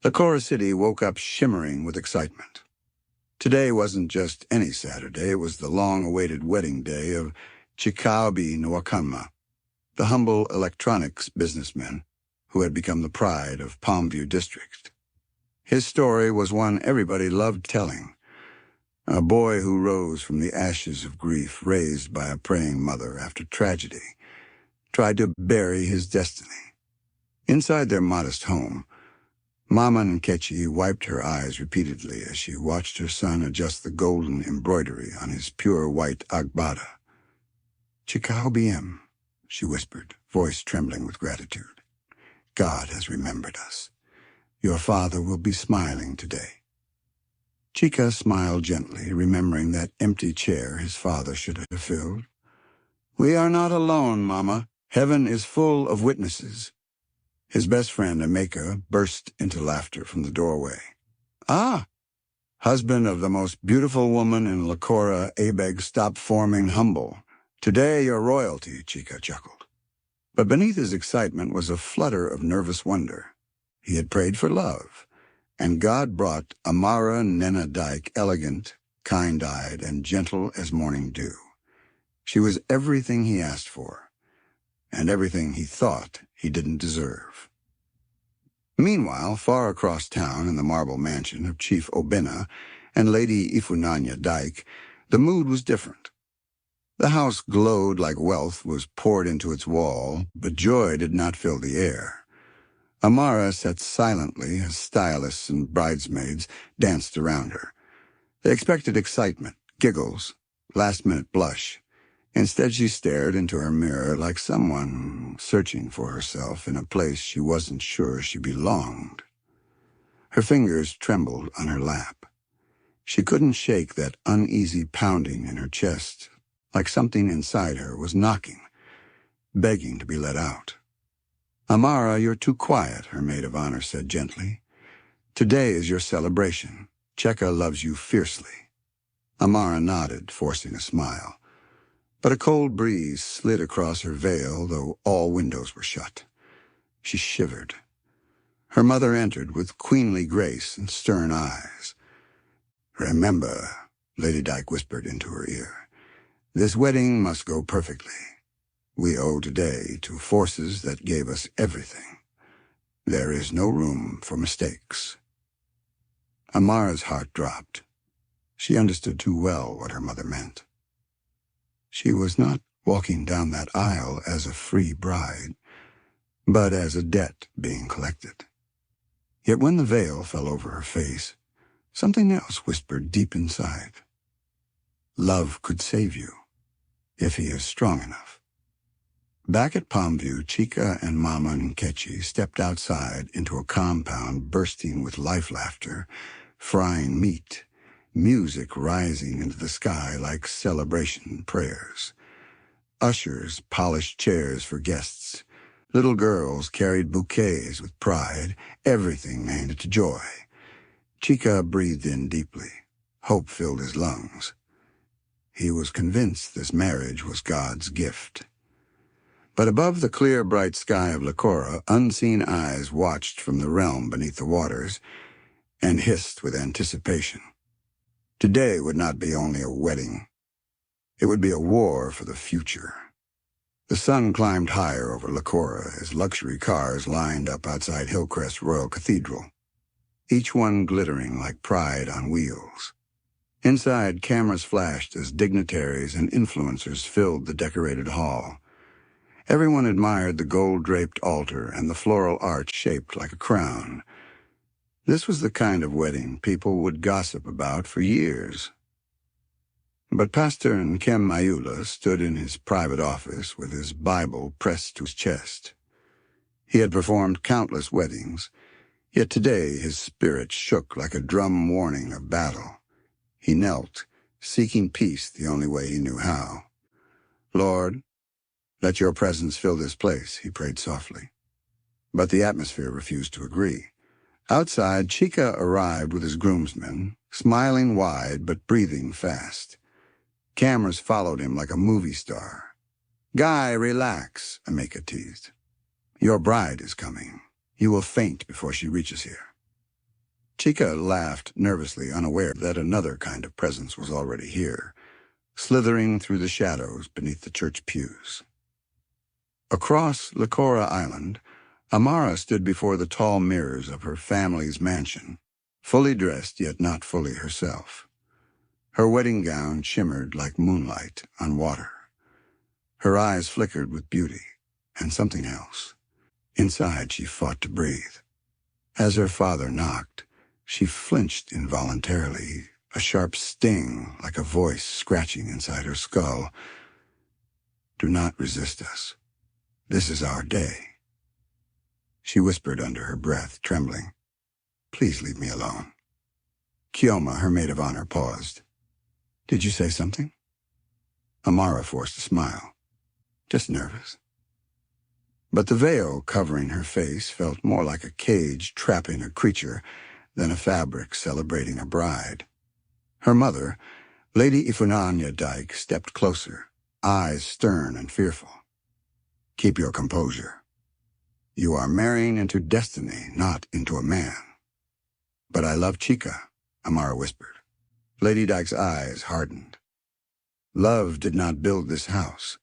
Lakora City woke up shimmering with excitement. Today wasn't just any Saturday, it was the long-awaited wedding day of Chika Nwakanma, the humble electronics businessman who had become the pride of Palmview District. His story was one everybody loved telling. A boy who rose from the ashes of grief raised by a praying mother after tragedy tried to bury his destiny. Inside their modest home, Mama Nkechi wiped her eyes repeatedly as she watched her son adjust the golden embroidery on his pure white agbada. "Chikaobiem," she whispered, voice trembling with gratitude. "God has remembered us. Your father will be smiling today." Chika smiled gently, remembering that empty chair his father should have filled. "We are not alone, Mama. Heaven is full of witnesses." His best friend, Amaka, burst into laughter from the doorway. "Ah, husband of the most beautiful woman in Lakora, Abeg, stop forming humble. Today you're royalty," Chika chuckled. But beneath his excitement was a flutter of nervous wonder. He had prayed for love, and God brought Amara Nena Dyke elegant, kind-eyed, and gentle as morning dew. She was everything he asked for, and everything he thought he didn't deserve. Meanwhile, far across town in the marble mansion of Chief Obena and Lady Ifunanya Dyke, the mood was different. The house glowed like wealth was poured into its wall, but joy did not fill the air. Amara sat silently as stylists and bridesmaids danced around her. They expected excitement, giggles, last-minute blush. Instead, she stared into her mirror like someone searching for herself in a place she wasn't sure she belonged. Her fingers trembled on her lap. She couldn't shake that uneasy pounding in her chest, like something inside her was knocking, begging to be let out. "Amara, you're too quiet," her maid of honor said gently. "Today is your celebration. Chika loves you fiercely." Amara nodded, forcing a smile. But a cold breeze slid across her veil, though all windows were shut. She shivered. Her mother entered with queenly grace and stern eyes. "Remember," Lady Dyke whispered into her ear, "this wedding must go perfectly. We owe today to forces that gave us everything. There is no room for mistakes." Amara's heart dropped. She understood too well what her mother meant. She was not walking down that aisle as a free bride, but as a debt being collected. Yet when the veil fell over her face, something else whispered deep inside. Love could save you, if he is strong enough. Back at Palmview, Chika and Mama Nkechi stepped outside into a compound bursting with life laughter, frying meat, music rising into the sky like celebration prayers. Ushers polished chairs for guests. Little girls carried bouquets with pride, everything aimed at joy. Chika breathed in deeply. Hope filled his lungs. He was convinced this marriage was God's gift. But above the clear, bright sky of Lakora, unseen eyes watched from the realm beneath the waters and hissed with anticipation. Today would not be only a wedding. It would be a war for the future. The sun climbed higher over Lakora as luxury cars lined up outside Hillcrest Royal Cathedral, each one glittering like pride on wheels. Inside, cameras flashed as dignitaries and influencers filled the decorated hall. Everyone admired the gold-draped altar and the floral arch shaped like a crown. This was the kind of wedding people would gossip about for years. But Pastor Nkem Mayula stood in his private office with his Bible pressed to his chest. He had performed countless weddings, yet today his spirit shook like a drum warning of battle. He knelt, seeking peace the only way he knew how. "Lord, let your presence fill this place," he prayed softly. But the atmosphere refused to agree. Outside, Chika arrived with his groomsmen, smiling wide but breathing fast. Cameras followed him like a movie star. "Guy, relax," Amaka teased. "Your bride is coming. You will faint before she reaches here." Chika laughed nervously, unaware that another kind of presence was already here, slithering through the shadows beneath the church pews. Across Licora Island, Amara stood before the tall mirrors of her family's mansion, fully dressed yet not fully herself. Her wedding gown shimmered like moonlight on water. Her eyes flickered with beauty and something else. Inside, she fought to breathe. As her father knocked, she flinched involuntarily, a sharp sting like a voice scratching inside her skull. "Do not resist us. This is our day." She whispered under her breath, trembling. "Please leave me alone." Kioma, her maid of honor, paused. "Did you say something?" Amara forced a smile. "Just nervous." But the veil covering her face felt more like a cage trapping a creature than a fabric celebrating a bride. Her mother, Lady Ifunanya Dyke, stepped closer, eyes stern and fearful. "Keep your composure. You are marrying into destiny, not into a man." "But I love Chika," Amara whispered. Lady Dyke's eyes hardened. "Love did not build this house."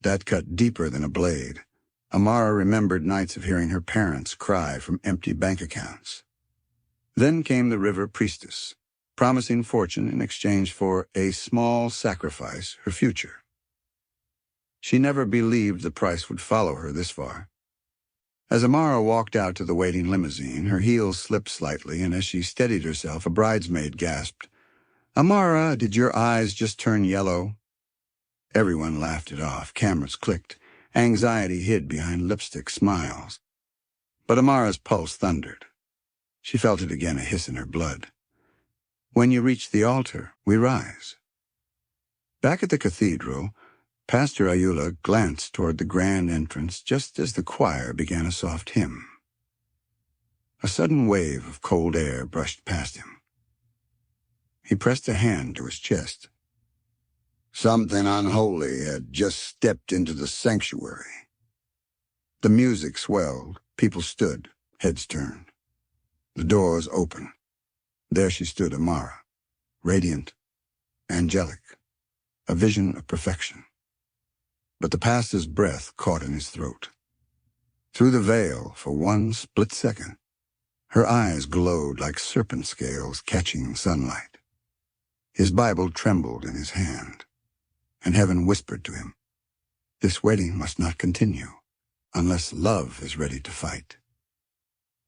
That cut deeper than a blade. Amara remembered nights of hearing her parents cry from empty bank accounts. Then came the river priestess, promising fortune in exchange for a small sacrifice, her future. She never believed the price would follow her this far. As Amara walked out to the waiting limousine, her heels slipped slightly, and as she steadied herself, a bridesmaid gasped, "Amara, did your eyes just turn yellow?" Everyone laughed it off. Cameras clicked. Anxiety hid behind lipstick smiles. But Amara's pulse thundered. She felt it again, a hiss in her blood. "When you reach the altar, we rise." Back at the cathedral, Pastor Ayula glanced toward the grand entrance just as the choir began a soft hymn. A sudden wave of cold air brushed past him. He pressed a hand to his chest. Something unholy had just stepped into the sanctuary. The music swelled. People stood, heads turned. The doors opened. There she stood, Amara, radiant, angelic, a vision of perfection. But the pastor's breath caught in his throat. Through the veil, for one split second, her eyes glowed like serpent scales catching sunlight. His Bible trembled in his hand, and heaven whispered to him, "This wedding must not continue unless love is ready to fight."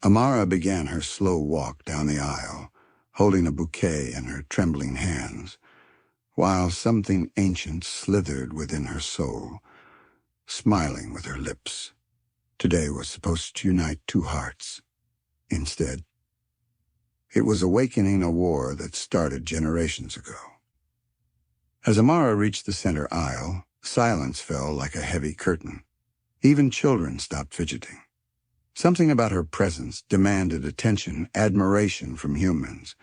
Amara began her slow walk down the aisle, holding a bouquet in her trembling hands, while something ancient slithered within her soul, smiling with her lips. Today was supposed to unite two hearts. Instead, it was awakening a war that started generations ago. As Amara reached the center aisle, silence fell like a heavy curtain. Even children stopped fidgeting. Something about her presence demanded attention, admiration from humans,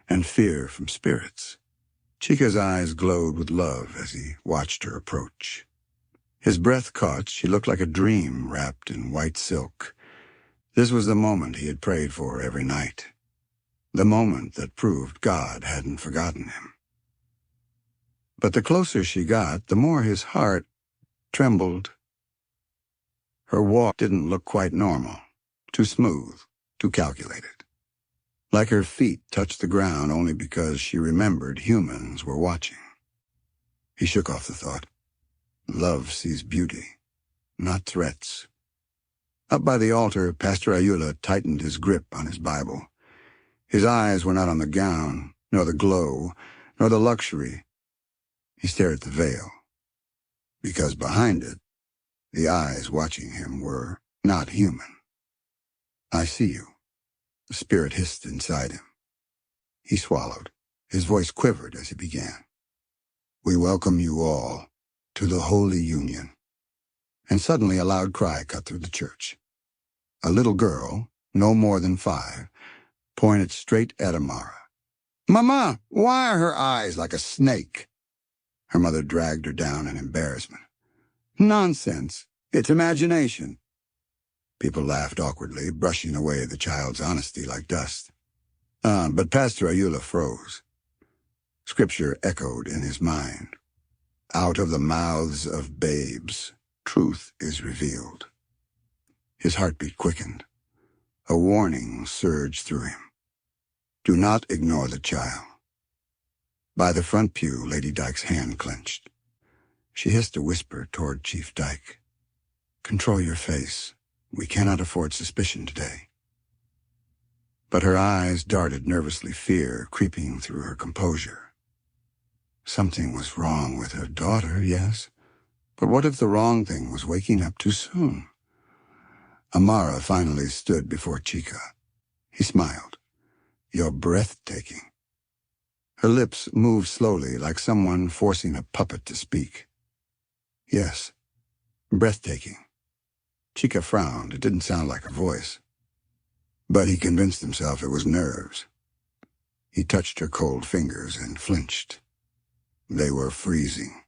and fear from spirits. Chika's eyes glowed with love as he watched her approach. His breath caught. She looked like a dream wrapped in white silk. This was the moment he had prayed for every night. The moment that proved God hadn't forgotten him. But the closer she got, the more his heart trembled. Her walk didn't look quite normal, too smooth, too calculated. Like her feet touched the ground only because she remembered humans were watching. He shook off the thought. Love sees beauty, not threats. Up by the altar, Pastor Ayula tightened his grip on his Bible. His eyes were not on the gown, nor the glow, nor the luxury. He stared at the veil, because behind it, the eyes watching him were not human. "I see you," the spirit hissed inside him. He swallowed. His voice quivered as he began. "We welcome you all to the Holy Union." And suddenly a loud cry cut through the church. A little girl, no more than 5, pointed straight at Amara. "Mama, why are her eyes like a snake?" Her mother dragged her down in embarrassment. "Nonsense. It's imagination." People laughed awkwardly, brushing away the child's honesty like dust. But Pastor Ayula froze. Scripture echoed in his mind. Out of the mouths of babes, truth is revealed. His heartbeat quickened. A warning surged through him. Do not ignore the child. By the front pew, Lady Dyke's hand clenched. She hissed a whisper toward Chief Dyke. Control your face. We cannot afford suspicion today. But her eyes darted nervously, fear creeping through her composure. Something was wrong with her daughter, yes, but what if the wrong thing was waking up too soon? Amara finally stood before Chika. He smiled. You're breathtaking. Her lips moved slowly, like someone forcing a puppet to speak. Yes, breathtaking. Chika frowned. It didn't sound like her voice. But he convinced himself it was nerves. He touched her cold fingers and flinched. They were freezing,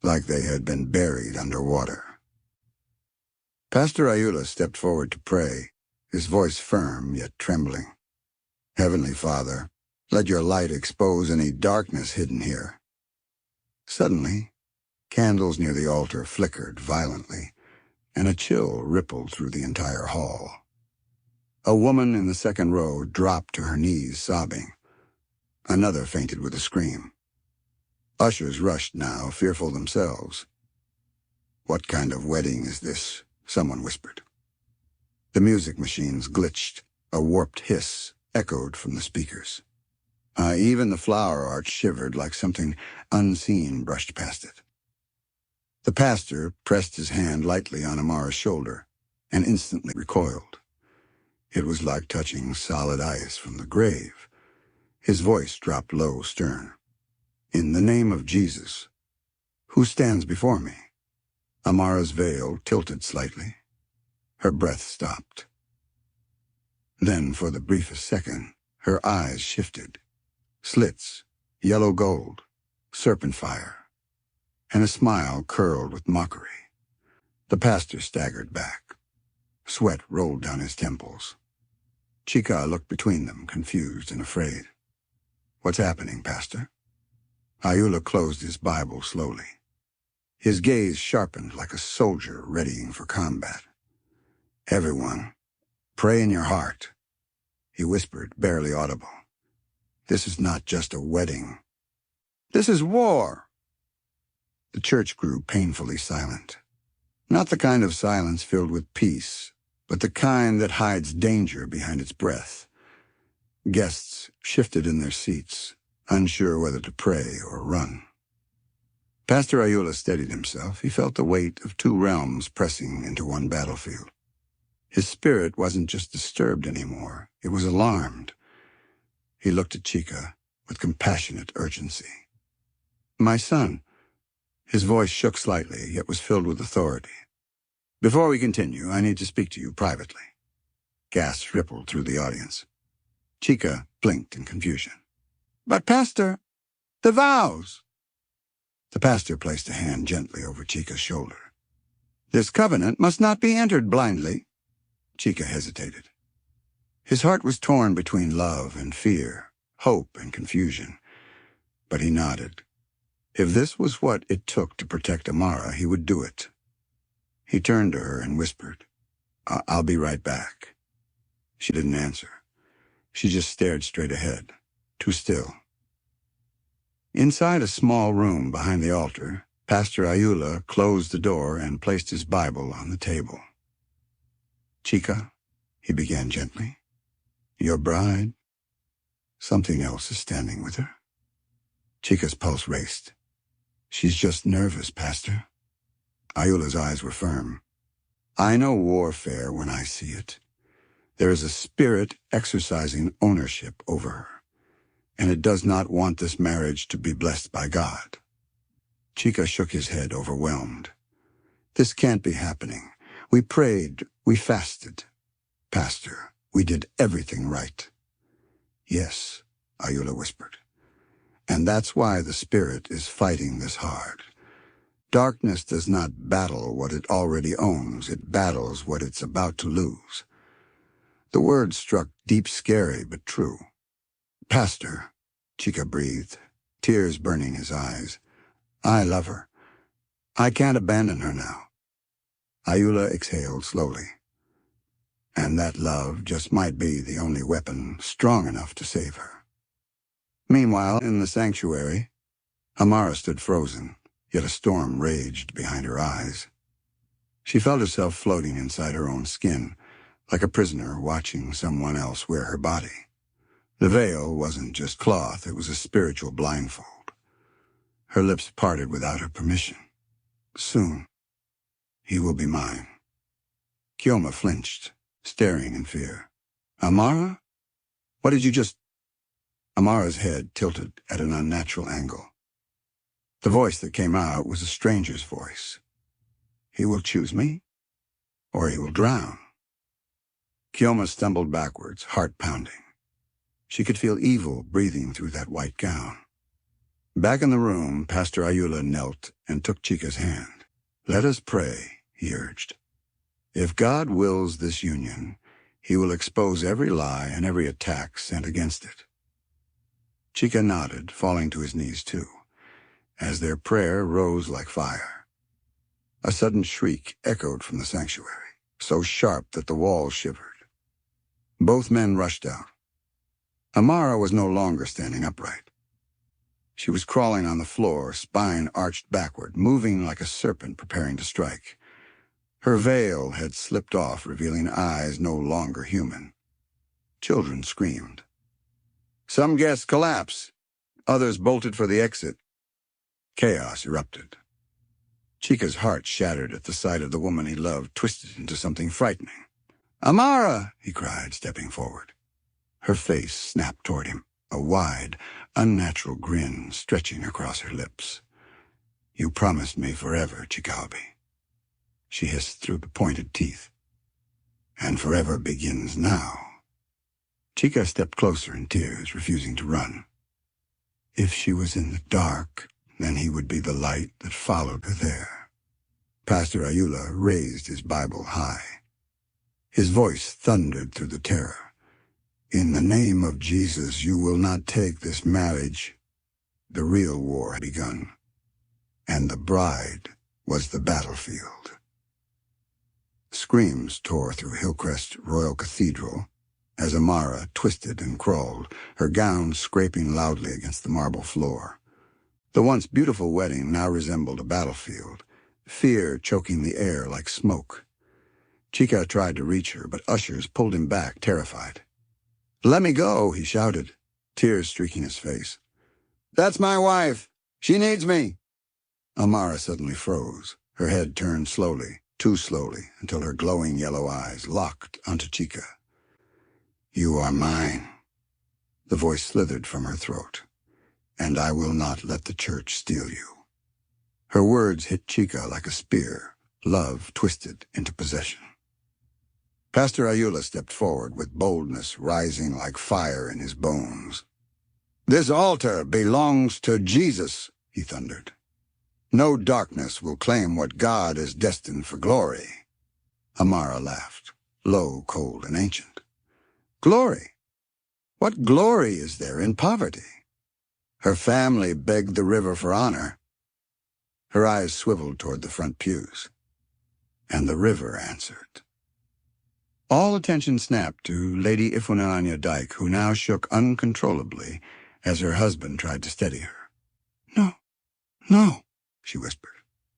like they had been buried under water. Pastor Ayula stepped forward to pray, his voice firm yet trembling. Heavenly Father, let your light expose any darkness hidden here. Suddenly, candles near the altar flickered violently, and a chill rippled through the entire hall. A woman in the second row dropped to her knees, sobbing. Another fainted with a scream. Ushers rushed now, fearful themselves. What kind of wedding is this? Someone whispered. The music machines glitched. A warped hiss echoed from the speakers. Even the flower arch shivered like something unseen brushed past it. The pastor pressed his hand lightly on Amara's shoulder and instantly recoiled. It was like touching solid ice from the grave. His voice dropped low, stern. In the name of Jesus, who stands before me? Amara's veil tilted slightly. Her breath stopped. Then, for the briefest second, her eyes shifted. Slits, yellow gold, serpent fire, and a smile curled with mockery. The pastor staggered back. Sweat rolled down his temples. Chika looked between them, confused and afraid. What's happening, Pastor? Ayula closed his Bible slowly. His gaze sharpened like a soldier readying for combat. Everyone, pray in your heart, he whispered, barely audible. This is not just a wedding. This is war. The church grew painfully silent. Not the kind of silence filled with peace, but the kind that hides danger behind its breath. Guests shifted in their seats, unsure whether to pray or run. Pastor Ayula steadied himself. He felt the weight of two realms pressing into one battlefield. His spirit wasn't just disturbed anymore. It was alarmed. He looked at Chika with compassionate urgency. My son. His voice shook slightly, yet was filled with authority. Before we continue, I need to speak to you privately. Gasps rippled through the audience. Chika blinked in confusion. But, Pastor, the vows! The pastor placed a hand gently over Chika's shoulder. This covenant must not be entered blindly. Chika hesitated. His heart was torn between love and fear, hope and confusion. But he nodded. If this was what it took to protect Amara, he would do it. He turned to her and whispered, I'll be right back. She didn't answer. She just stared straight ahead, too still. Inside a small room behind the altar, Pastor Ayula closed the door and placed his Bible on the table. Chika, he began gently, your bride, something else is standing with her. Chika's pulse raced. She's just nervous, Pastor. Ayula's eyes were firm. I know warfare when I see it. There is a spirit exercising ownership over her, and it does not want this marriage to be blessed by God. Chika shook his head, overwhelmed. This can't be happening. We prayed, we fasted. Pastor, we did everything right. Yes, Ayula whispered. And that's why the spirit is fighting this hard. Darkness does not battle what it already owns. It battles what it's about to lose. The words struck deep, scary, but true. Pastor, Chika breathed, tears burning his eyes. I love her. I can't abandon her now. Ayula exhaled slowly. And that love just might be the only weapon strong enough to save her. Meanwhile, in the sanctuary, Amara stood frozen, yet a storm raged behind her eyes. She felt herself floating inside her own skin, like a prisoner watching someone else wear her body. The veil wasn't just cloth, it was a spiritual blindfold. Her lips parted without her permission. Soon, he will be mine. Kioma flinched, staring in fear. Amara? What did you just... Amara's head tilted at an unnatural angle. The voice that came out was a stranger's voice. He will choose me, or he will drown. Kioma stumbled backwards, heart pounding. She could feel evil breathing through that white gown. Back in the room, Pastor Ayula knelt and took Chika's hand. Let us pray, he urged. If God wills this union, he will expose every lie and every attack sent against it. Chika nodded, falling to his knees too, as their prayer rose like fire. A sudden shriek echoed from the sanctuary, so sharp that the walls shivered. Both men rushed out. Amara was no longer standing upright. She was crawling on the floor, spine arched backward, moving like a serpent preparing to strike. Her veil had slipped off, revealing eyes no longer human. Children screamed. Some guests collapsed. Others bolted for the exit. Chaos erupted. Chika's heart shattered at the sight of the woman he loved twisted into something frightening. Amara! He cried, stepping forward. Her face snapped toward him, a wide, unnatural grin stretching across her lips. You promised me forever, Chikaobi. She hissed through the pointed teeth. And forever begins now. Chika stepped closer in tears, refusing to run. If she was in the dark, then he would be the light that followed her there. Pastor Ayula raised his Bible high. His voice thundered through the terror. In the name of Jesus, you will not take this marriage. The real war had begun, and the bride was the battlefield. Screams tore through Hillcrest Royal Cathedral as Amara twisted and crawled, her gown scraping loudly against the marble floor. The once beautiful wedding now resembled a battlefield, fear choking the air like smoke. Chika tried to reach her, but ushers pulled him back, terrified. Let me go, he shouted, tears streaking his face. That's my wife. She needs me. Amara suddenly froze, her head turned slowly, too slowly, until her glowing yellow eyes locked onto Chika. You are mine. The voice slithered from her throat. And I will not let the church steal you. Her words hit Chika like a spear, love twisted into possession. Pastor Ayula stepped forward with boldness rising like fire in his bones. This altar belongs to Jesus, he thundered. No darkness will claim what God has destined for glory. Amara laughed, low, cold, and ancient. Glory? What glory is there in poverty? Her family begged the river for honor. Her eyes swiveled toward the front pews. And the river answered. All attention snapped to Lady Ifunanya Dyke, who now shook uncontrollably as her husband tried to steady her. No, no, she whispered,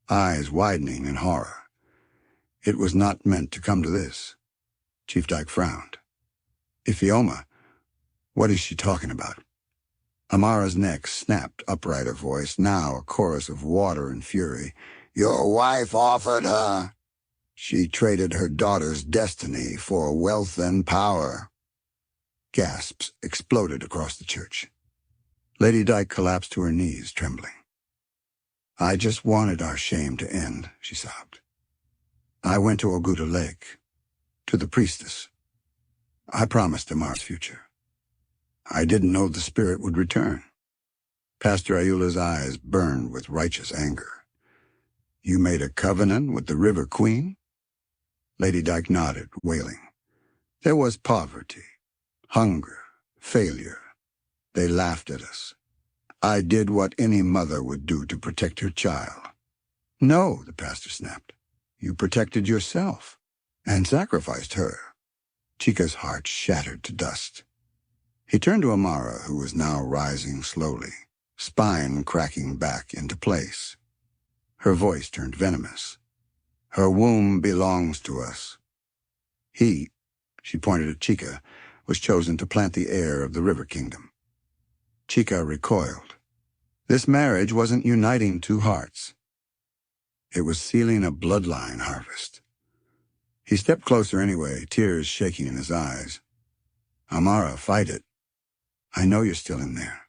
eyes widening in horror. It was not meant to come to this. Chief Dyke frowned. Ifioma, what is she talking about? Amara's neck snapped upright, her voice, now a chorus of water and fury. Your wife offered her. She traded her daughter's destiny for wealth and power. Gasps exploded across the church. Lady Dyke collapsed to her knees, trembling. I just wanted our shame to end, she sobbed. I went to Oguta Lake, to the priestess. I promised Amara's future. I didn't know the spirit would return. Pastor Ayula's eyes burned with righteous anger. You made a covenant with the River Queen? Lady Dyke nodded, wailing. There was poverty, hunger, failure. They laughed at us. I did what any mother would do to protect her child. No, the pastor snapped. You protected yourself and sacrificed her. Chika's heart shattered to dust. He turned to Amara, who was now rising slowly, spine cracking back into place. Her voice turned venomous. Her womb belongs to us. He, she pointed at Chika, was chosen to plant the heir of the River Kingdom. Chika recoiled. This marriage wasn't uniting two hearts. It was sealing a bloodline harvest. He stepped closer anyway, tears shaking in his eyes. Amara, fight it. I know you're still in there.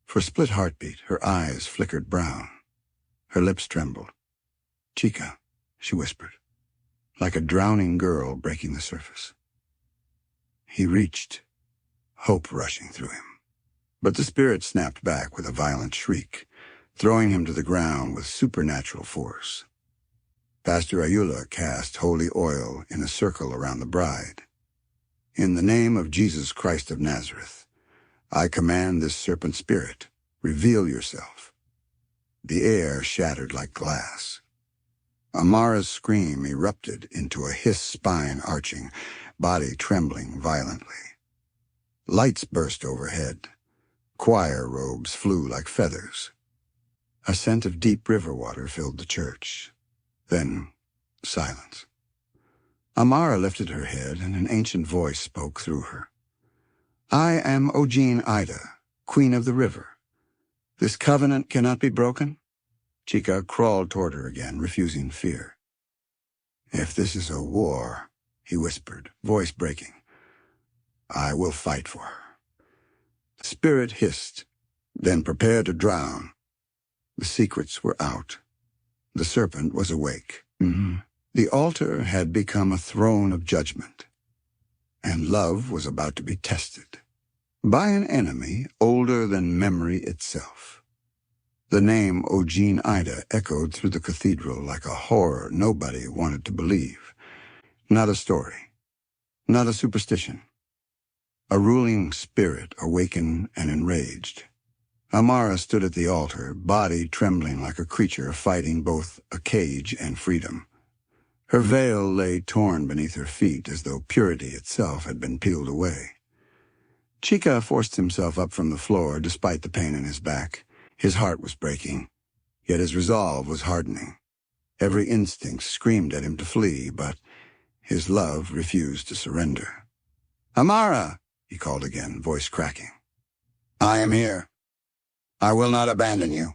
For a split heartbeat, her eyes flickered brown. Her lips trembled. Chika, she whispered, like a drowning girl breaking the surface. He reached, hope rushing through him. But the spirit snapped back with a violent shriek, throwing him to the ground with supernatural force. Pastor Ayula cast holy oil in a circle around the bride. In the name of Jesus Christ of Nazareth, I command this serpent spirit, reveal yourself. The air shattered like glass. Amara's scream erupted into a hiss, spine arching, body trembling violently. Lights burst overhead. Choir robes flew like feathers. A scent of deep river water filled the church. Then, silence. Amara lifted her head, and an ancient voice spoke through her. I am Ogene Ida, Queen of the River. This covenant cannot be broken? Chika crawled toward her again, refusing fear. If this is a war, he whispered, voice breaking, I will fight for her. The spirit hissed, then prepared to drown. The secrets were out. The serpent was awake. The altar had become a throne of judgment, and love was about to be tested by an enemy older than memory itself. The name Ogene Ida echoed through the cathedral like a horror nobody wanted to believe. Not a story, not a superstition. A ruling spirit awakened and enraged. Amara stood at the altar, body trembling like a creature fighting both a cage and freedom. Her veil lay torn beneath her feet as though purity itself had been peeled away. Chika forced himself up from the floor despite the pain in his back. His heart was breaking, yet his resolve was hardening. Every instinct screamed at him to flee, but his love refused to surrender. Amara, he called again, voice cracking. I am here. I will not abandon you.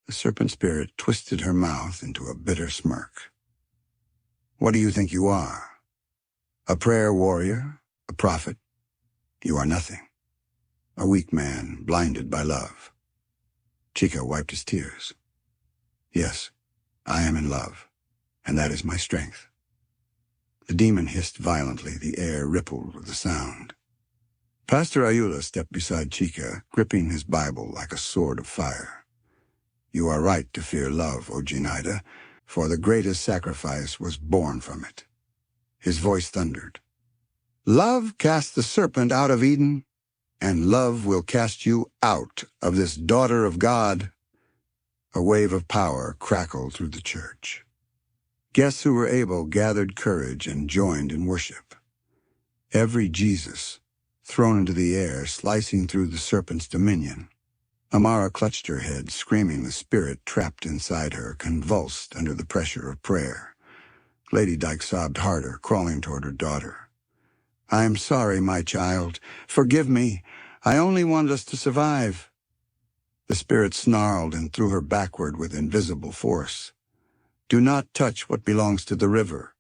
The serpent spirit twisted her mouth into a bitter smirk. What do you think you are? A prayer warrior? A prophet? You are nothing. A weak man blinded by love. Chika wiped his tears. Yes, I am in love, and that is my strength. The demon hissed violently, the air rippled with the sound. Pastor Ayula stepped beside Chika, gripping his Bible like a sword of fire. You are right to fear love, Ogene Ida, for the greatest sacrifice was born from it. His voice thundered. Love cast the serpent out of Eden, and love will cast you out of this daughter of God. A wave of power crackled through the church. Guests who were able gathered courage and joined in worship. Every Jesus thrown into the air, slicing through the serpent's dominion. Amara clutched her head, screaming, the spirit trapped inside her, convulsed under the pressure of prayer. Lady Dyke sobbed harder, crawling toward her daughter. I am sorry, my child. Forgive me. I only wanted us to survive. The spirit snarled and threw her backward with invisible force. Do not touch what belongs to the river.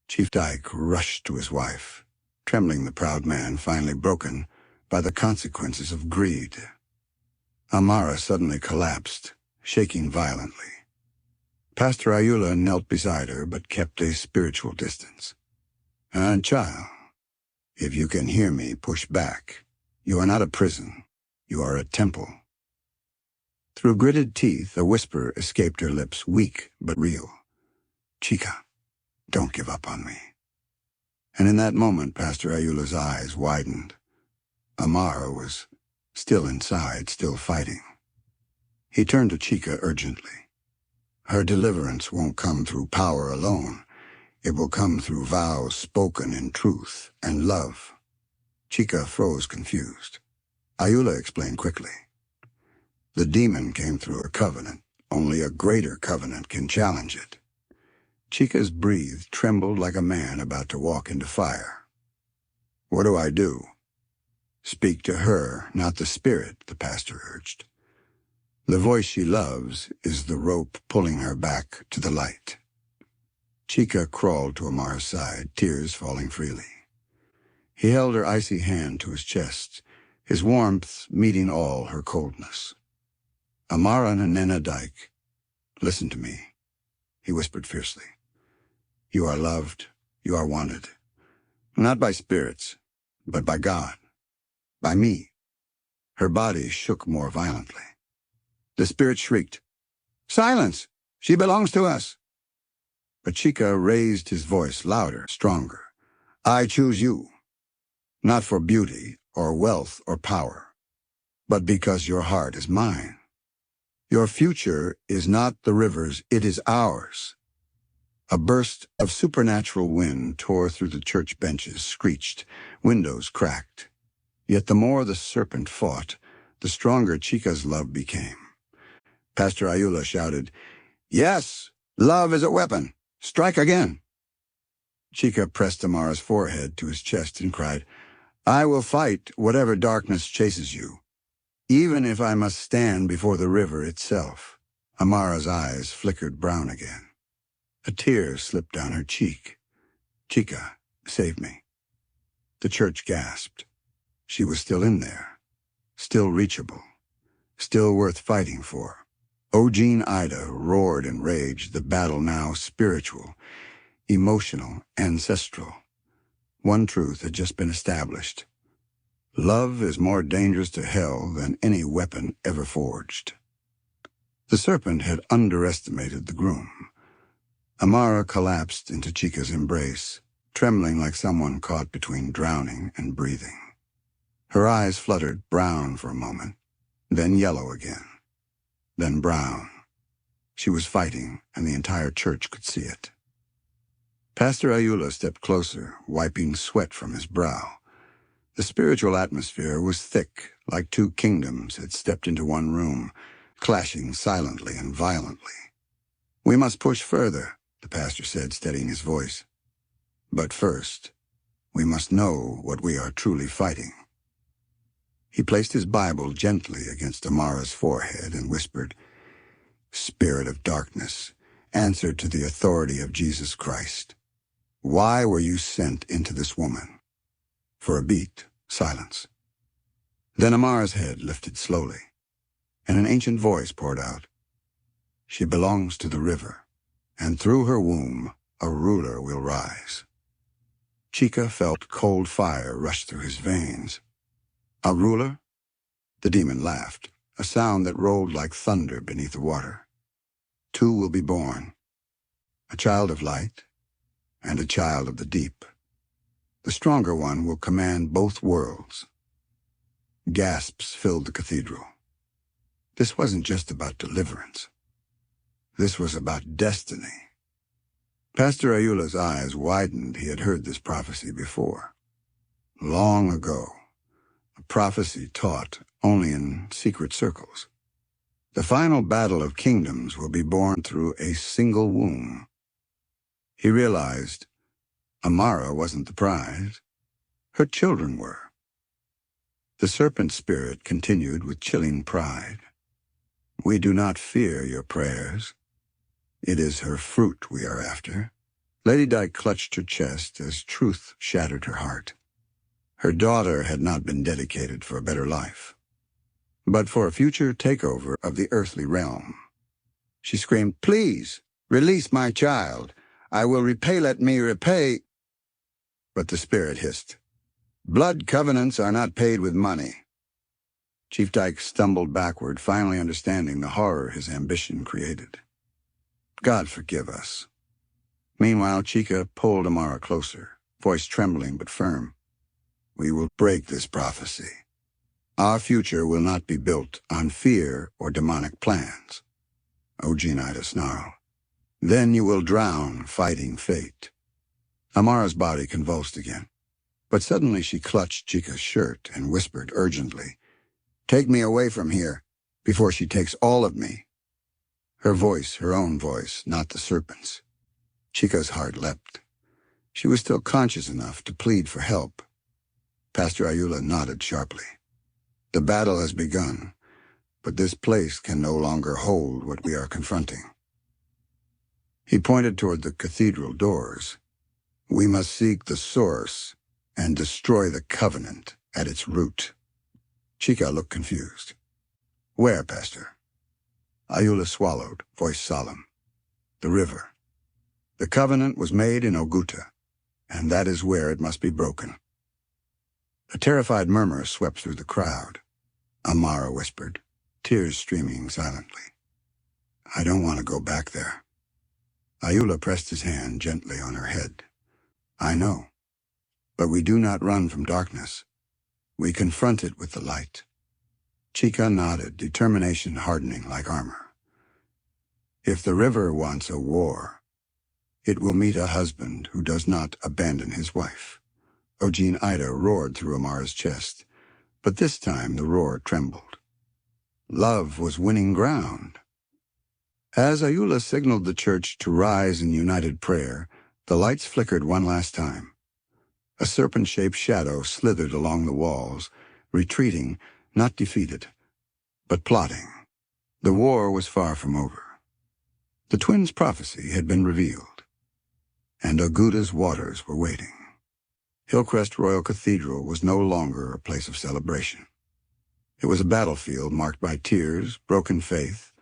Chief Dyke rushed to his wife, trembling the proud man, finally broken by the consequences of greed. Amara suddenly collapsed, shaking violently. Pastor Ayula knelt beside her, but kept a spiritual distance. Child, if you can hear me, push back. You are not a prison. You are a temple. Through gritted teeth, a whisper escaped her lips, weak but real. Chika, don't give up on me. And in that moment, Pastor Ayula's eyes widened. Amara was still inside, still fighting. He turned to Chika urgently. Her deliverance won't come through power alone. It will come through vows spoken in truth and love. Chika froze confused. Ayula explained quickly. The demon came through a covenant. Only a greater covenant can challenge it. Chika's breath trembled like a man about to walk into fire. What do I do? Speak to her, not the spirit, the pastor urged. The voice she loves is the rope pulling her back to the light. Chika crawled to Amara's side, tears falling freely. He held her icy hand to his chest, his warmth meeting all her coldness. Amara and Nena Dyke, listen to me, he whispered fiercely. You are loved, you are wanted, not by spirits, but by God, by me. Her body shook more violently. The spirit shrieked, Silence! She belongs to us! But Chika raised his voice louder, stronger. I choose you, not for beauty or wealth or power, but because your heart is mine. Your future is not the river's, it is ours. A burst of supernatural wind tore through the church benches, screeched, windows cracked. Yet the more the serpent fought, the stronger Chika's love became. Pastor Ayula shouted, Yes, love is a weapon. Strike again. Chika pressed Amara's forehead to his chest and cried, I will fight whatever darkness chases you, even if I must stand before the river itself. Amara's eyes flickered brown again. A tear slipped down her cheek. Chika, save me. The church gasped. She was still in there, still reachable, still worth fighting for. Ogene Ida roared in rage, the battle now spiritual, emotional, ancestral. One truth had just been established. Love is more dangerous to hell than any weapon ever forged. The serpent had underestimated the groom. Amara collapsed into Chika's embrace, trembling like someone caught between drowning and breathing. Her eyes fluttered brown for a moment, then yellow again, then brown. She was fighting, and the entire church could see it. Pastor Ayula stepped closer, wiping sweat from his brow. The spiritual atmosphere was thick, like two kingdoms had stepped into one room, clashing silently and violently. We must push further, the pastor said, steadying his voice. But first, we must know what we are truly fighting. He placed his Bible gently against Amara's forehead and whispered, Spirit of darkness, answer to the authority of Jesus Christ. Why were you sent into this woman? For a beat, silence. Then Amara's head lifted slowly, and an ancient voice poured out, She belongs to the river, and through her womb a ruler will rise. Chika felt cold fire rush through his veins. A ruler? The demon laughed, a sound that rolled like thunder beneath the water. Two will be born, a child of light and a child of the deep. The stronger one will command both worlds. Gasps filled the cathedral. This wasn't just about deliverance. This was about destiny. Pastor Ayula's eyes widened. He had heard this prophecy before. Long ago, a prophecy taught only in secret circles. The final battle of kingdoms will be born through a single womb. He realized Amara wasn't the prize. Her children were. The serpent spirit continued with chilling pride. We do not fear your prayers. It is her fruit we are after. Lady Dyke clutched her chest as truth shattered her heart. Her daughter had not been dedicated for a better life, but for a future takeover of the earthly realm. She screamed, Please, release my child. I will repay, let me repay. But the spirit hissed, Blood covenants are not paid with money. Chief Dyke stumbled backward, finally understanding the horror his ambition created. God forgive us. Meanwhile, Chika pulled Amara closer, voice trembling but firm. We will break this prophecy. Our future will not be built on fear or demonic plans. Ojinaida snarled. Then you will drown fighting fate. Amara's body convulsed again. But suddenly she clutched Chika's shirt and whispered urgently, Take me away from here, before she takes all of me. Her voice, her own voice, not the serpent's. Chika's heart leapt. She was still conscious enough to plead for help. Pastor Ayula nodded sharply. The battle has begun, but this place can no longer hold what we are confronting. He pointed toward the cathedral doors. We must seek the source and destroy the covenant at its root. Chika looked confused. Where, Pastor? Ayula swallowed, voice solemn. The river. The covenant was made in Oguta, and that is where it must be broken. A terrified murmur swept through the crowd. Amara whispered, tears streaming silently. I don't want to go back there. Ayula pressed his hand gently on her head. I know, but we do not run from darkness. We confront it with the light. Chika nodded, determination hardening like armor. If the river wants a war, it will meet a husband who does not abandon his wife. Ojinaida roared through Amara's chest, but this time the roar trembled. Love was winning ground. As Ayula signaled the church to rise in united prayer, the lights flickered one last time. A serpent-shaped shadow slithered along the walls, retreating, not defeated, but plotting. The war was far from over. The twins' prophecy had been revealed, and Oguta's waters were waiting. Hillcrest Royal Cathedral was no longer a place of celebration. It was a battlefield marked by tears, broken faith,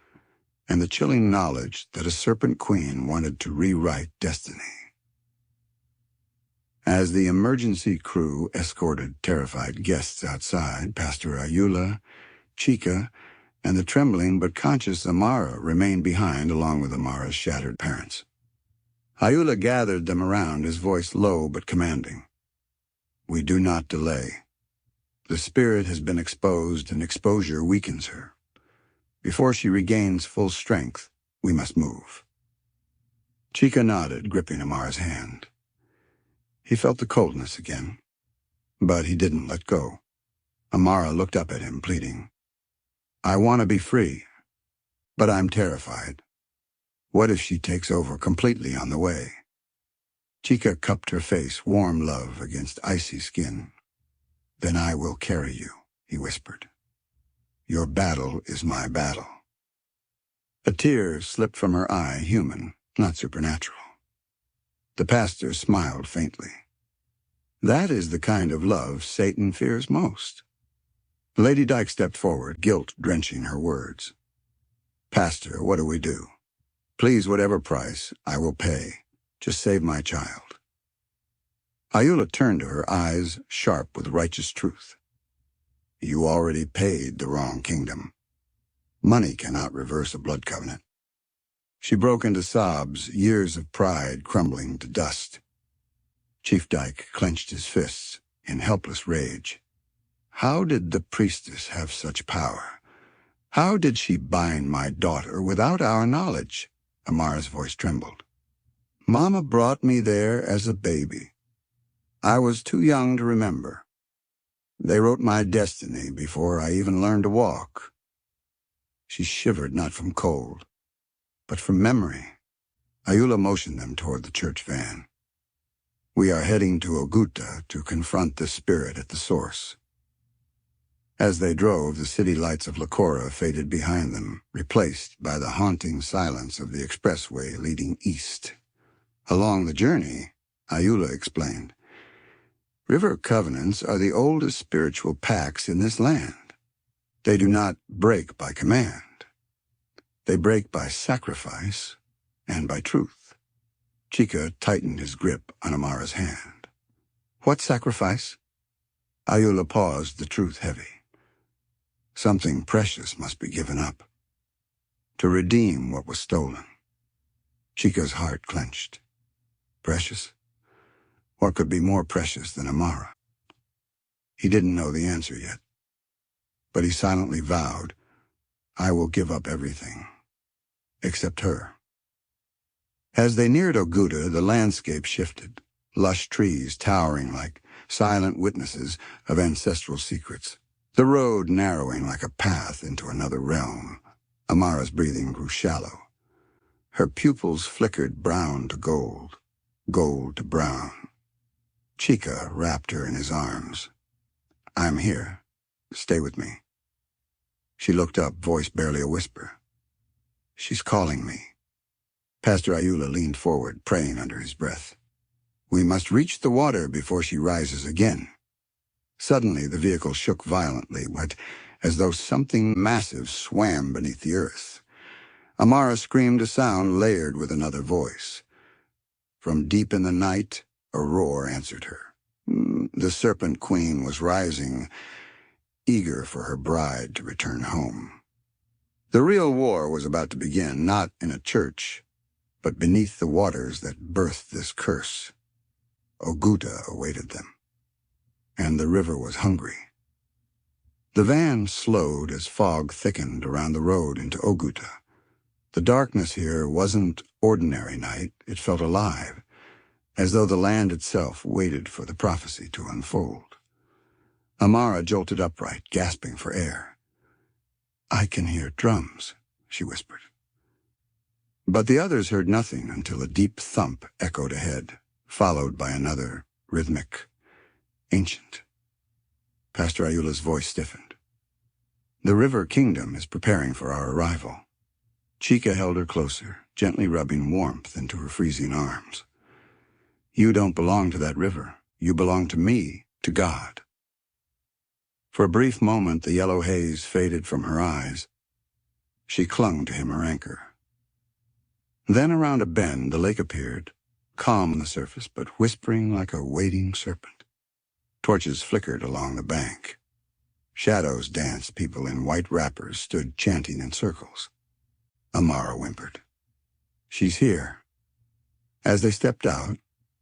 and the chilling knowledge that a serpent queen wanted to rewrite destiny. As the emergency crew escorted terrified guests outside, Pastor Ayula, Chika, and the trembling but conscious Amara remained behind along with Amara's shattered parents. Ayula gathered them around, his voice low but commanding. We do not delay. The spirit has been exposed, and exposure weakens her. Before she regains full strength, we must move. Chika nodded, gripping Amara's hand. He felt the coldness again, but he didn't let go. Amara looked up at him, pleading. I want to be free, but I'm terrified. What if she takes over completely on the way? Chika cupped her face, warm love against icy skin. Then I will carry you, he whispered. Your battle is my battle. A tear slipped from her eye, human, not supernatural. The pastor smiled faintly. That is the kind of love Satan fears most. Lady Dyke stepped forward, guilt drenching her words. Pastor, what do we do? Please, whatever price, I will pay. Just save my child. Ayula turned to her, eyes sharp with righteous truth. You already paid the wrong kingdom. Money cannot reverse a blood covenant. She broke into sobs, years of pride crumbling to dust. Chief Dyke clenched his fists in helpless rage. How did the priestess have such power? How did she bind my daughter without our knowledge? Amara's voice trembled. Mama brought me there as a baby. I was too young to remember. They wrote my destiny before I even learned to walk. She shivered not from cold, but from memory. Ayula motioned them toward the church van. We are heading to Oguta to confront the spirit at the source. As they drove, the city lights of Lakora faded behind them, replaced by the haunting silence of the expressway leading east. Along the journey, Ayula explained, river covenants are the oldest spiritual pacts in this land. They do not break by command. They break by sacrifice and by truth. Chika tightened his grip on Amara's hand. What sacrifice? Ayula paused, the truth heavy. Something precious must be given up to redeem what was stolen. Chika's heart clenched. Precious? What could be more precious than Amara? He didn't know the answer yet. but he silently vowed, "I will give up everything, except her." As they neared Oguta, the landscape shifted, lush trees towering like silent witnesses of ancestral secrets, the road narrowing like a path into another realm. Amara's breathing grew shallow. Her pupils flickered brown to gold, gold to brown. Chika wrapped her in his arms. "I'm here. Stay with me." She looked up, voice barely a whisper. "She's calling me." Pastor Ayula leaned forward, praying under his breath. "We must reach the water before she rises again." Suddenly, the vehicle shook violently, as though something massive swam beneath the earth. Amara screamed a sound layered with another voice. From deep in the night, a roar answered her. The Serpent Queen was rising, eager for her bride to return home. The real war was about to begin, not in a church, but beneath the waters that birthed this curse. Oguta awaited them, and the river was hungry. The van slowed as fog thickened around the road into Oguta. The darkness here wasn't ordinary night, it felt alive, as though the land itself waited for the prophecy to unfold. Amara jolted upright, gasping for air. "I can hear drums," she whispered. But the others heard nothing until a deep thump echoed ahead, followed by another, rhythmic, ancient. Pastor Ayula's voice stiffened. "The River Kingdom is preparing for our arrival." Chika held her closer, gently rubbing warmth into her freezing arms. "You don't belong to that river. You belong to me, to God." For a brief moment, the yellow haze faded from her eyes. She clung to him, her anchor. Then around a bend, the lake appeared, calm on the surface, but whispering like a waiting serpent. Torches flickered along the bank. Shadows danced. People in white wrappers stood chanting in circles. Amara whimpered. "She's here." As they stepped out,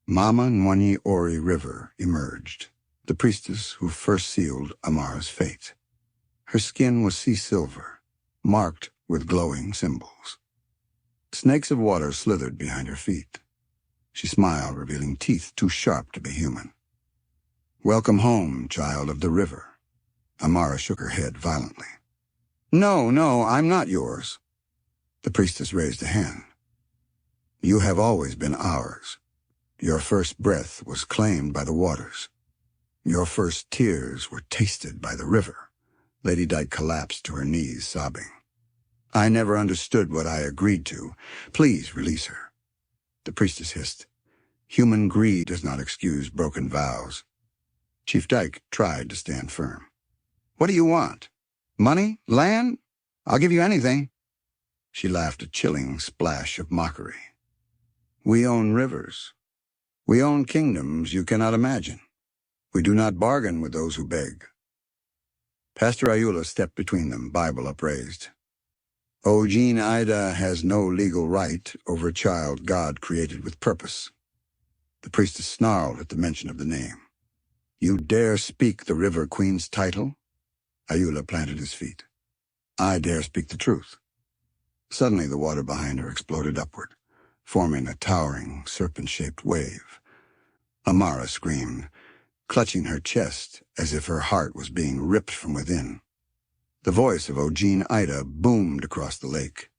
Mama Nwanyi Ori River emerged, the priestess who first sealed Amara's fate. Her skin was sea silver, marked with glowing symbols. Snakes of water slithered behind her feet. She smiled, revealing teeth too sharp to be human. "Welcome home, child of the river." Amara shook her head violently. No, I'm not yours." The priestess raised a hand. "You have always been ours. Your first breath was claimed by the waters. Your first tears were tasted by the river." Lady Dyke collapsed to her knees, sobbing. "I never understood what I agreed to. Please release her." The priestess hissed. "Human greed does not excuse broken vows." Chief Dyke tried to stand firm. "What do you want? Money? Land? I'll give you anything." She laughed a chilling splash of mockery. "We own rivers. We own kingdoms you cannot imagine. We do not bargain with those who beg." Pastor Ayula stepped between them, Bible upraised. "Ojin Ida has no legal right over a child God created with purpose." The priestess snarled at the mention of the name. "You dare speak the River Queen's title?" Ayula planted his feet. "I dare speak the truth." Suddenly the water behind her exploded upward, forming a towering, serpent-shaped wave. Amara screamed, clutching her chest as if her heart was being ripped from within. The voice of Ojin Ida boomed across the lake.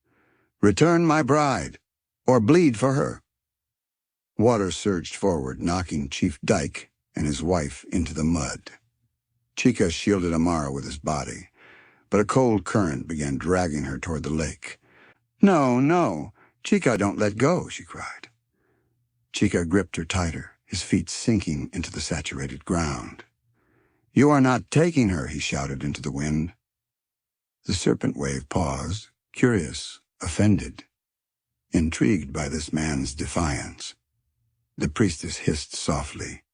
"Return my bride, or bleed for her." Water surged forward, knocking Chief Dyke and his wife into the mud. Chika shielded Amara with his body, but a cold current began dragging her toward the lake. No, Chika, don't let go," she cried. Chika gripped her tighter, his feet sinking into the saturated ground. "You are not taking her," he shouted into the wind. The serpent wave paused, curious, offended, intrigued by this man's defiance. The priestess hissed softly.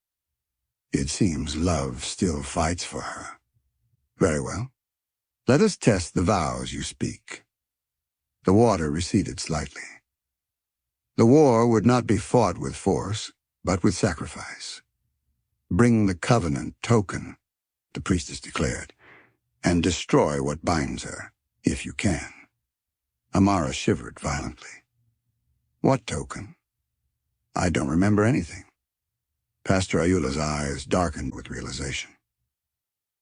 "It seems love still fights for her. Very well. Let us test the vows you speak." The water receded slightly. "The war would not be fought with force, but with sacrifice. Bring the covenant token," the priestess declared. and destroy what binds her, if you can. Amara shivered violently. What token? I don't remember anything. Pastor Ayula's eyes darkened with realization.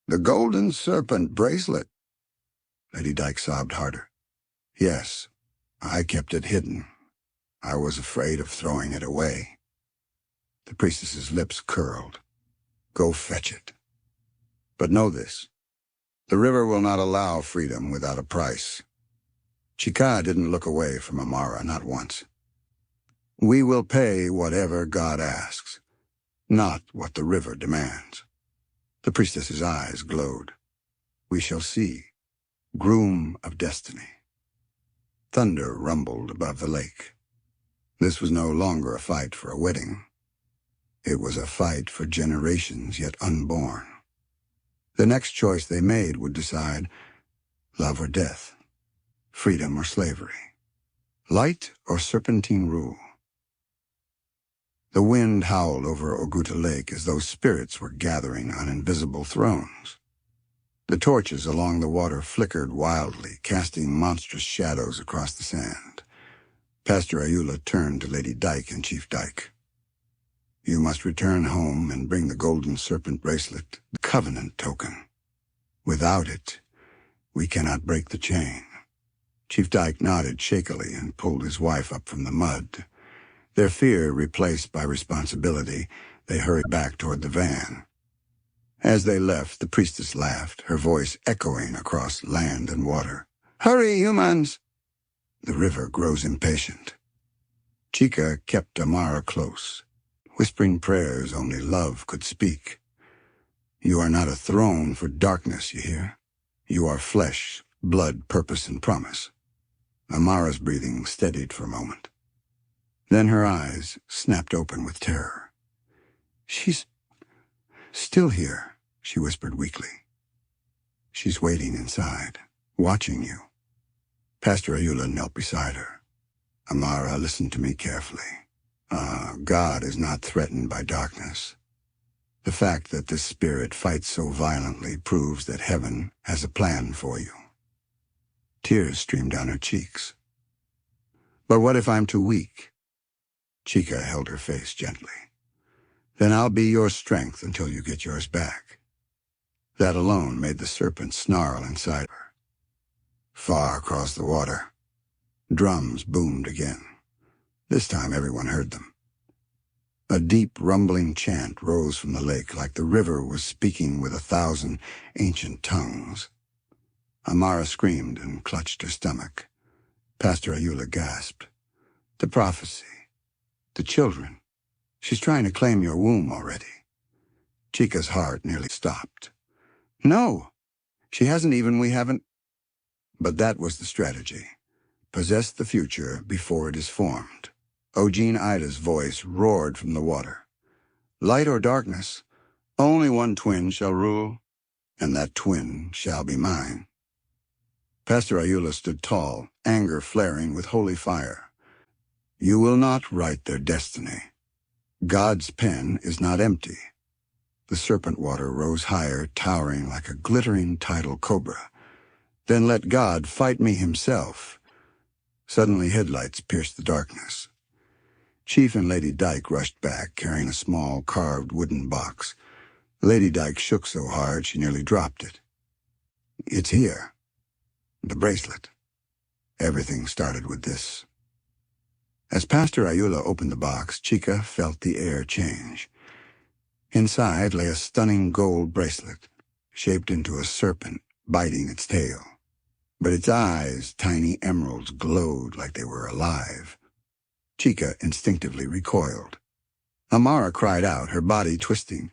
The golden serpent bracelet. Lady Dyke sobbed harder. Yes, I kept it hidden. I was afraid of throwing it away. The priestess's lips curled. Go fetch it. But know this. The river will not allow freedom without a price. Chika didn't look away from Amara, not once. We will pay whatever God asks, not what the river demands. The priestess's eyes glowed. We shall see. Groom of destiny. Thunder rumbled above the lake. This was no longer a fight for a wedding. It was a fight for generations yet unborn. The next choice they made would decide love or death, freedom or slavery, light or serpentine rule. The wind howled over Oguta Lake as though spirits were gathering on invisible thrones. The torches along the water flickered wildly, casting monstrous shadows across the sand. Pastor Ayula turned to Lady Dyke and Chief Dyke. You must return home and bring the golden serpent bracelet, the covenant token. Without it, we cannot break the chain. Chief Dyke nodded shakily and pulled his wife up from the mud. Their fear replaced by responsibility, they hurried back toward the van. As they left, the priestess laughed, her voice echoing across land and water. Hurry, humans! The river grows impatient. Chika kept Amara close, whispering prayers only love could speak. You are not a throne for darkness, you hear? You are flesh, blood, purpose, and promise. Amara's breathing steadied for a moment. Then her eyes snapped open with terror. She's still here, she whispered weakly. She's waiting inside, watching you. Pastor Ayula knelt beside her. Amara, listen to me carefully. God is not threatened by darkness. The fact that this spirit fights so violently proves that heaven has a plan for you. Tears streamed down her cheeks. But what if I'm too weak? Chika held her face gently. Then I'll be your strength until you get yours back. That alone made the serpent snarl inside her. Far across the water, drums boomed again. This time everyone heard them. A deep, rumbling chant rose from the lake like the river was speaking with 1,000 ancient tongues. Amara screamed and clutched her stomach. Pastor Ayula gasped. The prophecy. The children. She's trying to claim your womb already. Chika's heart nearly stopped. No, she hasn't even, we haven't. But that was the strategy. Possess the future before it is formed. Ojin Ida's voice roared from the water. Light or darkness, only one twin shall rule, and that twin shall be mine. Pastor Ayula stood tall, anger flaring with holy fire. You will not write their destiny. God's pen is not empty. The serpent water rose higher, towering like a glittering tidal cobra. Then let God fight me himself. Suddenly headlights pierced the darkness. Chief and Lady Dyke rushed back, carrying a small, carved wooden box. Lady Dyke shook so hard she nearly dropped it. It's here. The bracelet. Everything started with this. As Pastor Ayula opened the box, Chika felt the air change. Inside lay a stunning gold bracelet, shaped into a serpent, biting its tail. But its eyes, tiny emeralds, glowed like they were alive. Chika instinctively recoiled. Amara cried out, her body twisting.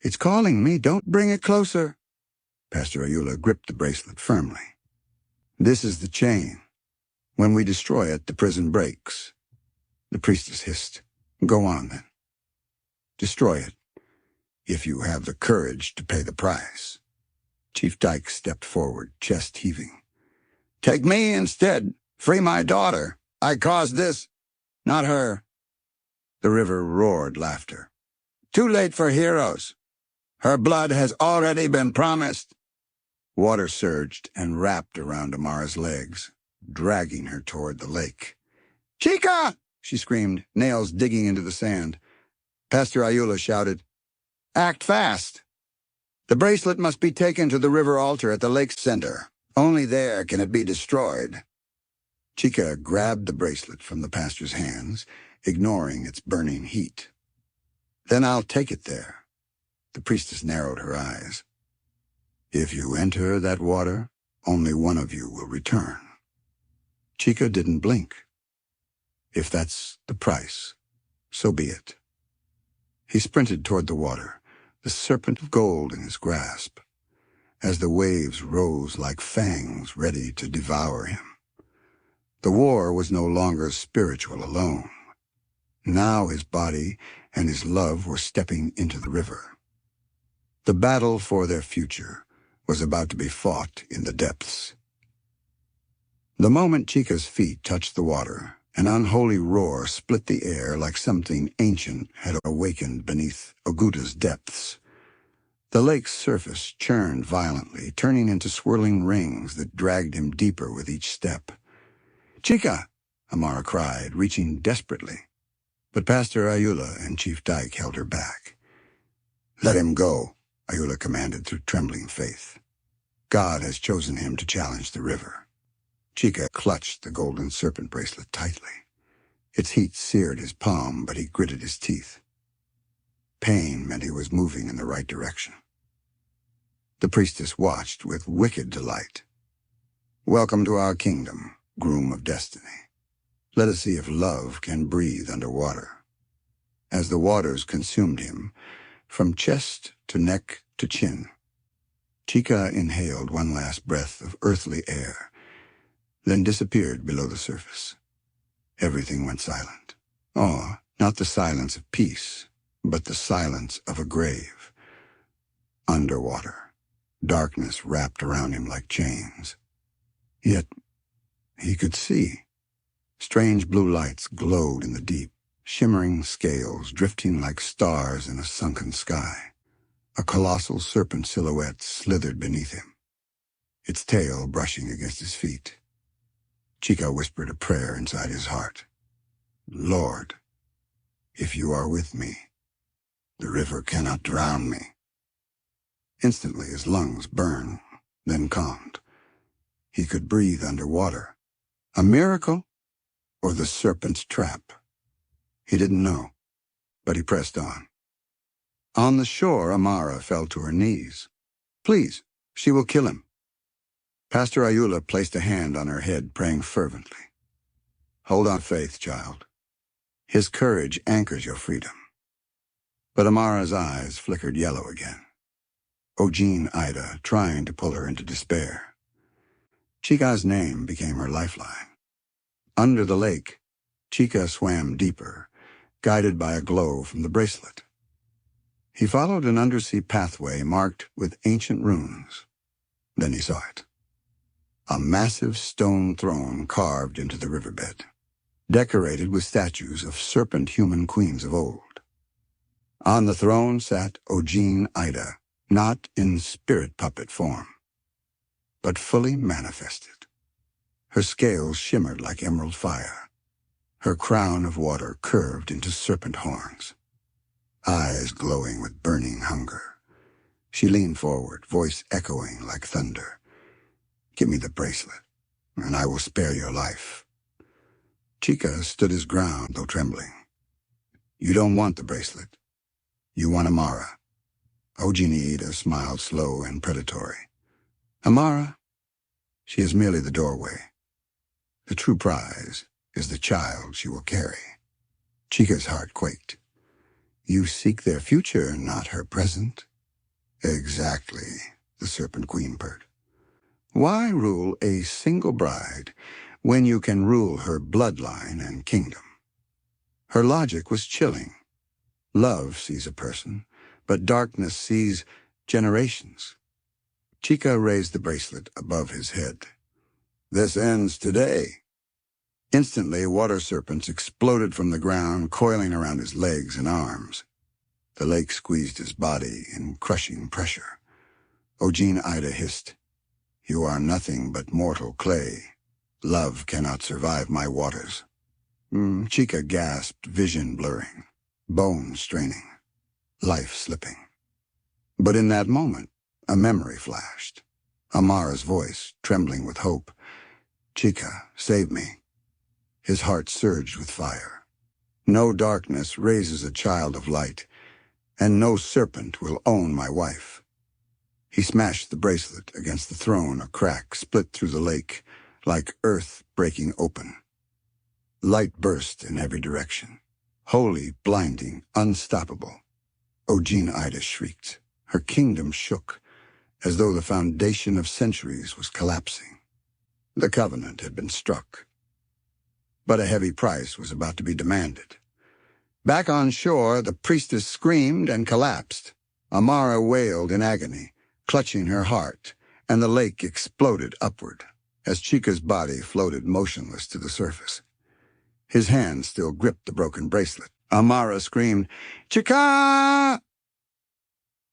It's calling me, don't bring it closer. Pastor Ayula gripped the bracelet firmly. This is the chain. When we destroy it, the prison breaks. The priestess hissed. Go on, then. Destroy it, if you have the courage to pay the price. Chief Dyke stepped forward, chest heaving. Take me instead. Free my daughter. I caused this, not her. The river roared laughter. Too late for heroes. Her blood has already been promised. Water surged and wrapped around Amara's legs, dragging her toward the lake. "Chika!" she screamed, nails digging into the sand. Pastor Ayula shouted, "Act fast! The bracelet must be taken to the river altar at the lake's center. Only there can it be destroyed." Chika grabbed the bracelet from the pastor's hands, ignoring its burning heat. "Then I'll take it there." The priestess narrowed her eyes. "If you enter that water, only one of you will return." Chika didn't blink. If that's the price, so be it. He sprinted toward the water, the serpent of gold in his grasp, as the waves rose like fangs ready to devour him. The war was no longer spiritual alone. Now his body and his love were stepping into the river. The battle for their future was about to be fought in the depths. The moment Chika's feet touched the water, an unholy roar split the air like something ancient had awakened beneath Oguta's depths. The lake's surface churned violently, turning into swirling rings that dragged him deeper with each step. "Chika!" Amara cried, reaching desperately. But Pastor Ayula and Chief Dyke held her back. "Let him go," Ayula commanded through trembling faith. "God has chosen him to challenge the river." Chika clutched the golden serpent bracelet tightly. Its heat seared his palm, but he gritted his teeth. Pain meant he was moving in the right direction. The priestess watched with wicked delight. "Welcome to our kingdom, groom of destiny. Let us see if love can breathe underwater." As the waters consumed him, from chest to neck to chin, Chika inhaled one last breath of earthly air, then disappeared below the surface. Everything went silent. Oh, not the silence of peace, but the silence of a grave. Underwater, darkness wrapped around him like chains. Yet he could see. Strange blue lights glowed in the deep, shimmering scales drifting like stars in a sunken sky. A colossal serpent silhouette slithered beneath him, its tail brushing against his feet. Chika whispered a prayer inside his heart. "Lord, if you are with me, the river cannot drown me." Instantly his lungs burned, then calmed. He could breathe underwater. A miracle? Or the serpent's trap? He didn't know, but he pressed on. On the shore, Amara fell to her knees. "Please, she will kill him." Pastor Ayula placed a hand on her head, praying fervently. "Hold on, faith, child. His courage anchors your freedom." But Amara's eyes flickered yellow again. Ogine Ida, trying to pull her into despair. Chika's name became her lifeline. Under the lake, Chika swam deeper, guided by a glow from the bracelet. He followed an undersea pathway marked with ancient runes. Then he saw it. A massive stone throne carved into the riverbed, decorated with statues of serpent human queens of old. On the throne sat Ogine Ida, not in spirit puppet form, but fully manifested. Her scales shimmered like emerald fire. Her crown of water curved into serpent horns, eyes glowing with burning hunger. She leaned forward, voice echoing like thunder. "Give me the bracelet, and I will spare your life." Chika stood his ground, though trembling. "You don't want the bracelet. You want Amara." Ogine Ida smiled slow and predatory. "Amara? She is merely the doorway. The true prize is the child she will carry." Chika's heart quaked. "You seek their future, not her present." "Exactly," the Serpent Queen purred. "Why rule a single bride when you can rule her bloodline and kingdom?" Her logic was chilling. Love sees a person, but darkness sees generations. Chika raised the bracelet above his head. "This ends today." Instantly, water serpents exploded from the ground, coiling around his legs and arms. The lake squeezed his body in crushing pressure. Ogine Ida hissed, You are nothing but mortal clay. Love cannot survive my waters. Chika gasped, vision blurring, bones straining, life slipping. But in that moment, a memory flashed. Amara's voice, trembling with hope. Chika, save me. His heart surged with fire. No darkness raises a child of light, and no serpent will own my wife. He smashed the bracelet against the throne, a crack split through the lake, like earth breaking open. Light burst in every direction. Holy, blinding, unstoppable. Ojin Ida shrieked. Her kingdom shook, as though the foundation of centuries was collapsing. The covenant had been struck. But a heavy price was about to be demanded. Back on shore, the priestess screamed and collapsed. Amara wailed in agony, clutching her heart, and the lake exploded upward as Chika's body floated motionless to the surface. His hand still gripped the broken bracelet. Amara screamed, "Chika!"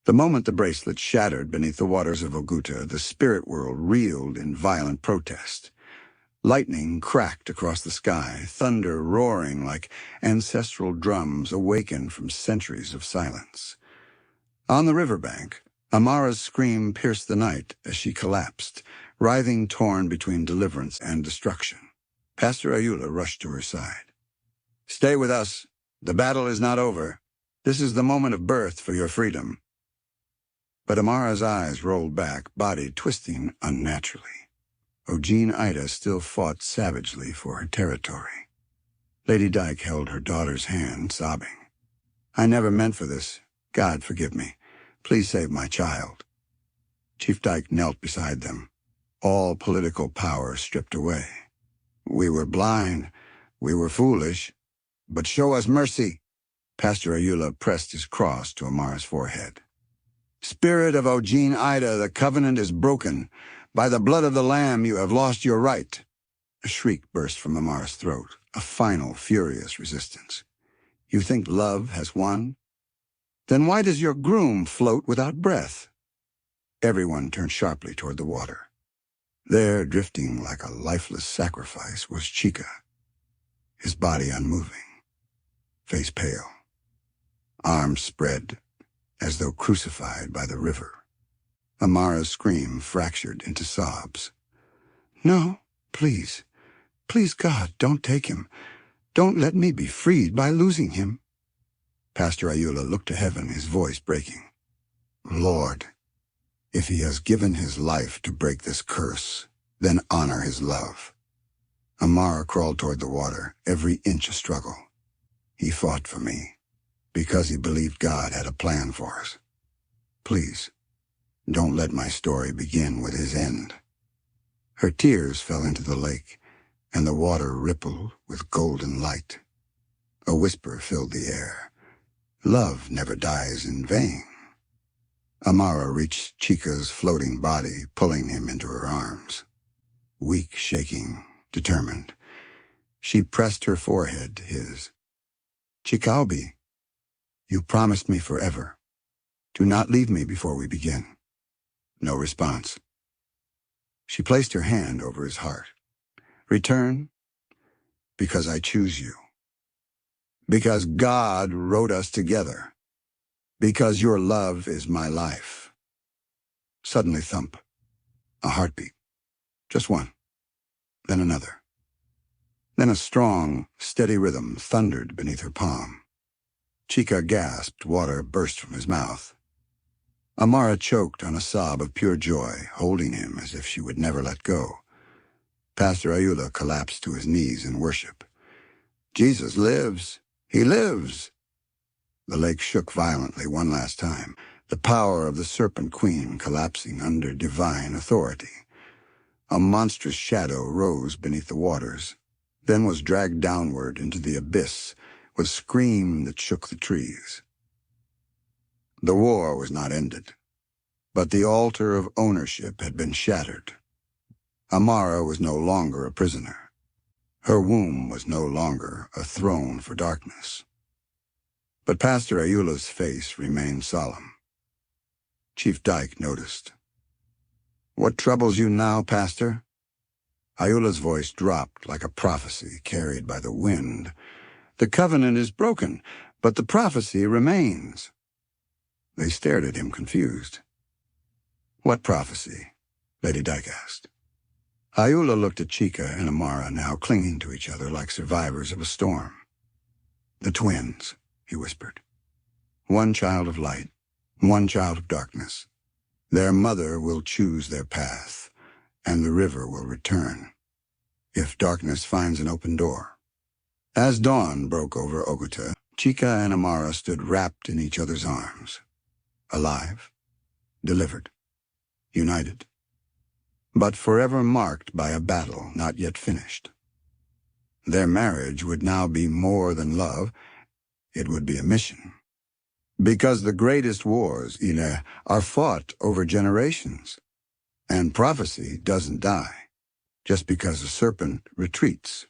The moment the bracelet shattered beneath the waters of Oguta, the spirit world reeled in violent protest. Lightning cracked across the sky, thunder roaring like ancestral drums awakened from centuries of silence. On the riverbank, Amara's scream pierced the night as she collapsed, writhing torn between deliverance and destruction. Pastor Ayula rushed to her side. "Stay with us. The battle is not over. This is the moment of birth for your freedom." But Amara's eyes rolled back, body twisting unnaturally. Ojin Ida still fought savagely for her territory. Lady Dyke held her daughter's hand, sobbing. "I never meant for this. God, forgive me. Please save my child." Chief Dyke knelt beside them, all political power stripped away. "We were blind. We were foolish. But show us mercy." Pastor Ayula pressed his cross to Amara's forehead. "Spirit of Ojin Ida, the covenant is broken. By the blood of the Lamb you have lost your right." A shriek burst from Amara's throat, a final, furious resistance. "You think love has won? Then why does your groom float without breath?" Everyone turned sharply toward the water. There, drifting like a lifeless sacrifice, was Chika, his body unmoving, face pale, arms spread as though crucified by the river. Amara's scream fractured into sobs. "No, please. Please, God, don't take him. Don't let me be freed by losing him." Pastor Ayula looked to heaven, his voice breaking. "Lord, if he has given his life to break this curse, then honor his love." Amara crawled toward the water, every inch a struggle. "He fought for me, because he believed God had a plan for us. Please, don't let my story begin with his end." Her tears fell into the lake, and the water rippled with golden light. A whisper filled the air. "Love never dies in vain." Amara reached Chika's floating body, pulling him into her arms. Weak, shaking, determined, she pressed her forehead to his. "Chikaubi, you promised me forever. Do not leave me before we begin." No response. She placed her hand over his heart. "Return, because I choose you. Because God wrote us together. Because your love is my life." Suddenly thump. A heartbeat. Just one. Then another. Then a strong, steady rhythm thundered beneath her palm. Chika gasped, water burst from his mouth. Amara choked on a sob of pure joy, holding him as if she would never let go. Pastor Ayula collapsed to his knees in worship. "Jesus lives! He lives!" The lake shook violently one last time, the power of the Serpent Queen collapsing under divine authority. A monstrous shadow rose beneath the waters, then was dragged downward into the abyss with a scream that shook the trees. The war was not ended, but the altar of ownership had been shattered. Amara was no longer a prisoner. Her womb was no longer a throne for darkness. But Pastor Ayula's face remained solemn. Chief Dyke noticed. What troubles you now, Pastor? Ayula's voice dropped like a prophecy carried by the wind. The covenant is broken, but the prophecy remains. They stared at him confused. What prophecy? Lady Dyke asked. Ayula looked at Chika and Amara, now clinging to each other like survivors of a storm. The twins, he whispered. One child of light, one child of darkness. Their mother will choose their path, and the river will return, if darkness finds an open door. As dawn broke over Oguta, Chika and Amara stood wrapped in each other's arms. Alive, delivered, united, but forever marked by a battle not yet finished. Their marriage would now be more than love. It would be a mission. Because the greatest wars, Ine, are fought over generations. And prophecy doesn't die, just because a serpent retreats.